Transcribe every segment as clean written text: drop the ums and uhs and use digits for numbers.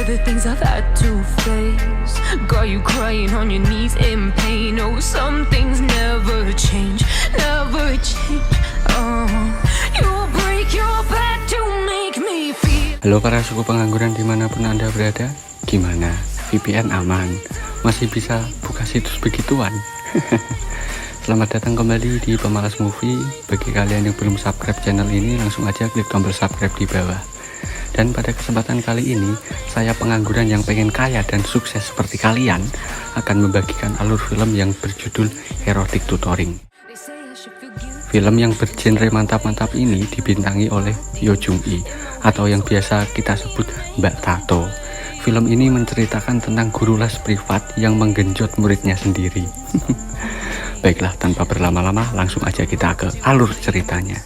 the things I've had to face. Got you crying on your knees in pain. Oh, some things never change, never change. You break your back to make me feel. Halo para suku pengangguran dimanapun Anda berada. Gimana? VPN aman? Masih bisa buka situs begituan? Selamat datang kembali di Pemalas Movie. Bagi kalian yang belum subscribe channel ini, langsung aja klik tombol subscribe di bawah. Dan pada kesempatan kali ini, saya pengangguran yang pengen kaya dan sukses seperti kalian akan membagikan alur film yang berjudul Erotic Tutoring. Film yang bergenre mantap-mantap ini dibintangi oleh Yo Jung Lee atau yang biasa kita sebut Mbak Tato. Film ini menceritakan tentang guru les privat yang menggenjot muridnya sendiri. Baiklah, tanpa berlama-lama langsung aja kita ke alur ceritanya.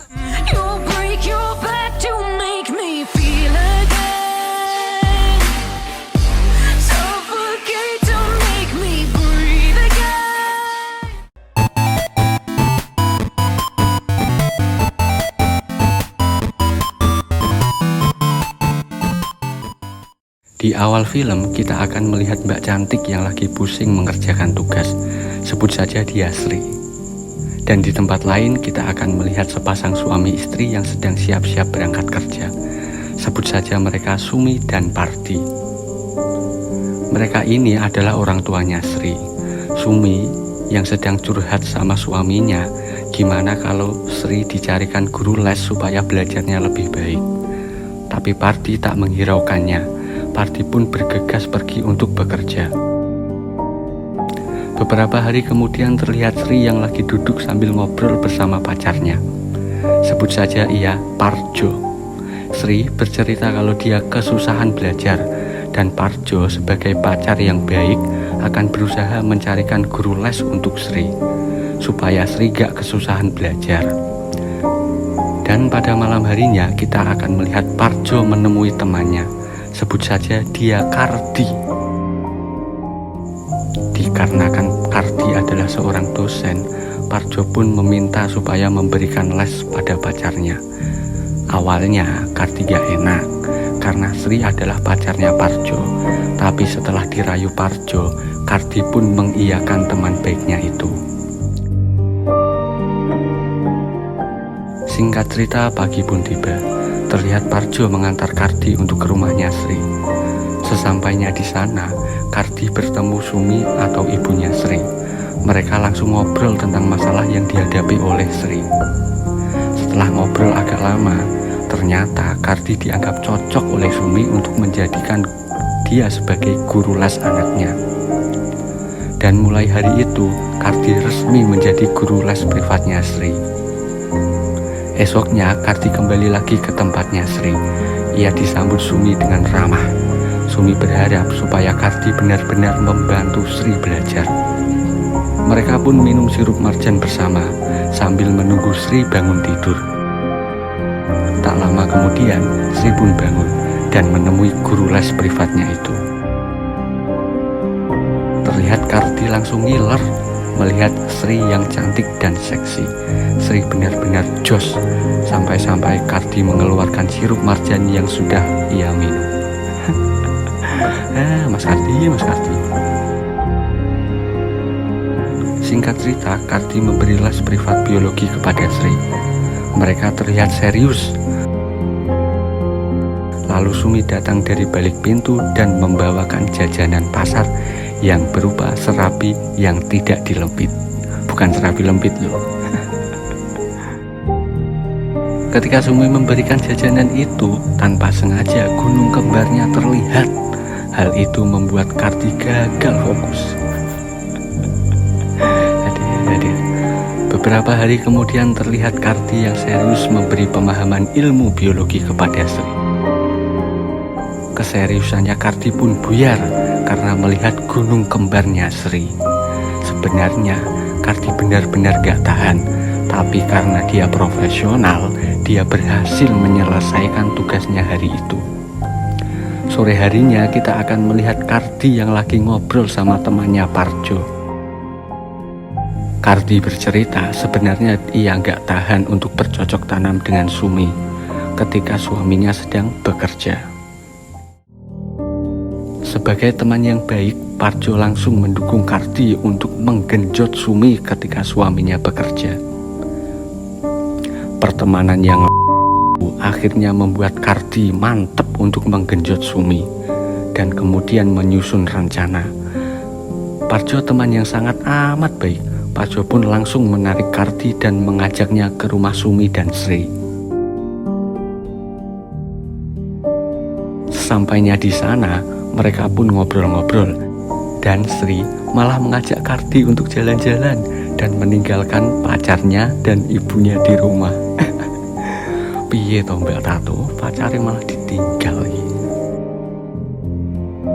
Di awal film, kita akan melihat Mbak Cantik yang lagi pusing mengerjakan tugas. Sebut saja dia Sri. Dan di tempat lain, kita akan melihat sepasang suami istri yang sedang siap-siap berangkat kerja. Sebut saja mereka Sumi dan Pardi. Mereka ini adalah orang tuanya Sri. Sumi yang sedang curhat sama suaminya, gimana kalau Sri dicarikan guru les supaya belajarnya lebih baik. Tapi Pardi tak menghiraukannya. Pardi pun bergegas pergi untuk bekerja. Beberapa hari kemudian terlihat Sri yang lagi duduk sambil ngobrol bersama pacarnya. Sebut saja ia Parjo. Sri bercerita kalau dia kesusahan belajar dan Parjo sebagai pacar yang baik akan berusaha mencarikan guru les untuk Sri supaya Sri gak kesusahan belajar. Dan pada malam harinya kita akan melihat Parjo menemui temannya. Sebut saja dia Kardi. Dikarenakan Kardi adalah seorang dosen, Parjo pun meminta supaya memberikan les pada pacarnya. Awalnya Kardi gak enak karena Sri adalah pacarnya Parjo. Tapi setelah dirayu Parjo, Kardi pun mengiyakan teman baiknya itu. Singkat cerita, pagi pun tiba. Terlihat Parjo mengantar Kardi untuk ke rumahnya Sri. Sesampainya di sana, Kardi bertemu Sumi atau ibunya Sri. Mereka langsung ngobrol tentang masalah yang dihadapi oleh Sri. Setelah ngobrol agak lama, ternyata Kardi dianggap cocok oleh Sumi untuk menjadikan dia sebagai guru les anaknya. Dan mulai hari itu, Kardi resmi menjadi guru les privatnya Sri. Esoknya Kardi kembali lagi ke tempatnya Sri. Ia disambut Sumi dengan ramah. Sumi berharap supaya Kardi benar-benar membantu Sri belajar. Mereka pun minum sirup marjan bersama sambil menunggu Sri bangun tidur. Tak lama kemudian Sri pun bangun dan menemui guru les privatnya itu. Terlihat Kardi langsung ngiler melihat Sri yang cantik dan seksi. Sri benar-benar jos, sampai-sampai Kardi mengeluarkan sirup marjan yang sudah ia minum. Mas Kardi. Singkat cerita, Kardi memberi les privat biologi kepada Sri. Mereka terlihat serius. Lalu Sumi datang dari balik pintu dan membawakan jajanan pasar yang berupa serabi yang tidak dilempit. Bukan serabi lempit loh. Ketika Sumi memberikan jajanan itu, tanpa sengaja gunung kembarnya terlihat. Hal itu membuat Kardi gagal fokus. Beberapa hari kemudian terlihat Kardi yang serius memberi pemahaman ilmu biologi kepada Sri. Keseriusannya Kardi pun buyar karena melihat gunung kembarnya Sri. Sebenarnya Kardi benar-benar gak tahan, tapi karena dia profesional, dia berhasil menyelesaikan tugasnya hari itu. Sore harinya kita akan melihat Kardi yang lagi ngobrol sama temannya Parjo. Kardi bercerita sebenarnya ia gak tahan untuk bercocok tanam dengan Sumi ketika suaminya sedang bekerja. Sebagai teman yang baik, Parjo langsung mendukung Kardi untuk menggenjot Sumi ketika suaminya bekerja. Pertemanan yang akhirnya membuat Kardi mantep untuk menggenjot Sumi dan kemudian menyusun rencana. Parjo teman yang sangat amat baik. Parjo pun langsung menarik Kardi dan mengajaknya ke rumah Sumi dan Sri. Sesampainya di sana, mereka pun ngobrol-ngobrol dan Sri malah mengajak Kardi untuk jalan-jalan dan meninggalkan pacarnya dan ibunya di rumah. Piye toh Mbak Tato, pacarnya malah ditinggal lagi.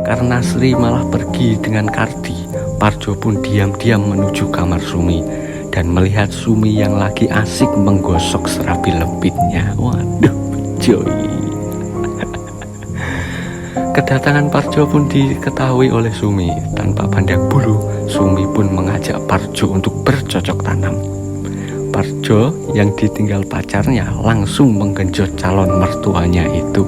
Karena Sri malah pergi dengan Kardi, Parjo pun diam-diam menuju kamar Sumi dan melihat Sumi yang lagi asik menggosok serabi lembitnya. Waduh, joy. Kedatangan Parjo pun diketahui oleh Sumi. Tanpa pandang bulu, Sumi pun mengajak Parjo untuk bercocok tanam. Parjo yang ditinggal pacarnya langsung menggenjot calon mertuanya itu.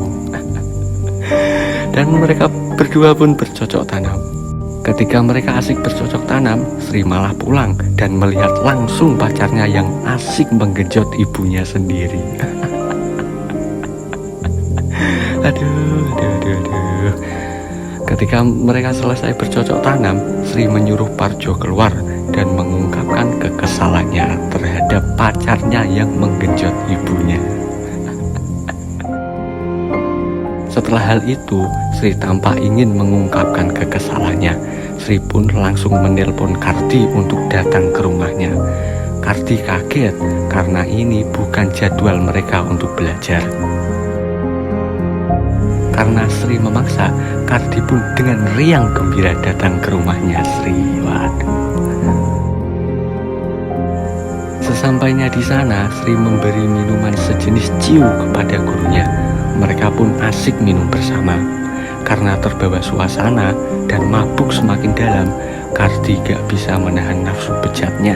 Dan mereka berdua pun bercocok tanam. Ketika mereka asik bercocok tanam, Sri malah pulang dan melihat langsung pacarnya yang asik menggenjot ibunya sendiri. Aduh. Ketika mereka selesai bercocok tanam, Sri menyuruh Parjo keluar dan mengungkapkan kekesalannya terhadap pacarnya yang menggenjot ibunya. Setelah hal itu, Sri tampak ingin mengungkapkan kekesalannya. Sri pun langsung menelpon Kardi untuk datang ke rumahnya. Kardi kaget karena ini bukan jadwal mereka untuk belajar. Karena Sri memaksa, Kardi pun dengan riang gembira datang ke rumahnya Sri. Waduh. Sesampainya di sana, Sri memberi minuman sejenis ciu kepada gurunya. Mereka pun asik minum bersama. Karena terbawa suasana dan mabuk semakin dalam, Kardi gak bisa menahan nafsu bejatnya.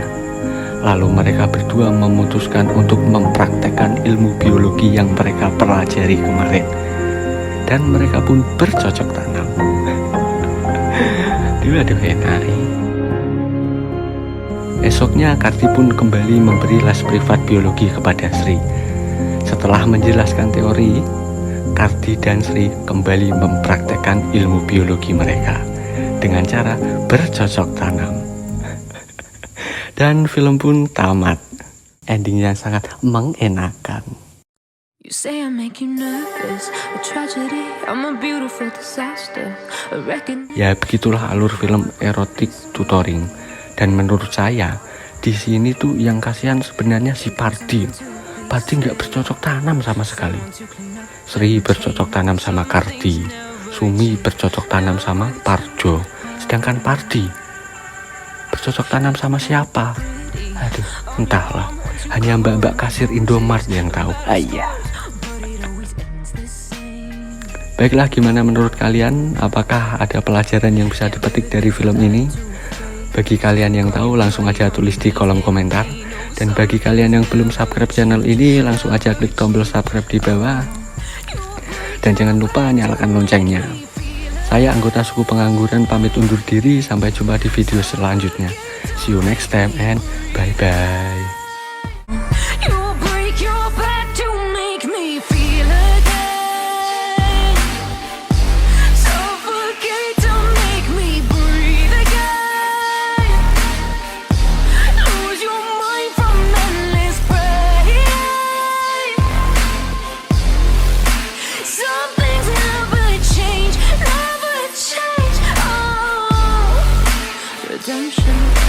Lalu mereka berdua memutuskan untuk mempraktekkan ilmu biologi yang mereka pelajari kemarin. Dan mereka pun bercocok tanam. Aduh enak. Esoknya Kardi pun kembali memberi les privat biologi kepada Sri. Setelah menjelaskan teori, Kardi dan Sri kembali mempraktekkan ilmu biologi mereka dengan cara bercocok tanam. Dan film pun tamat. Endingnya sangat mengenakan. You say I make you nervous, a tragedy, I'm a beautiful disaster, I reckon. Ya begitulah alur film erotik tutoring. Dan menurut saya di sini tuh yang kasihan sebenarnya si Pardi. Pardi nggak bercocok tanam sama sekali. Sri bercocok tanam sama Kardi, Sumi bercocok tanam sama Parjo, sedangkan Pardi bercocok tanam sama siapa? Aduh, entahlah. Hanya mbak-mbak kasir Indomart yang tahu. Ayah. Baiklah, gimana menurut kalian? Apakah ada pelajaran yang bisa dipetik dari film ini? Bagi kalian yang tahu, langsung aja tulis di kolom komentar. Dan bagi kalian yang belum subscribe channel ini, langsung aja klik tombol subscribe di bawah. Dan jangan lupa nyalakan loncengnya. Saya anggota suku pengangguran pamit undur diri. Sampai jumpa di video selanjutnya. See you next time and bye-bye. Redemption.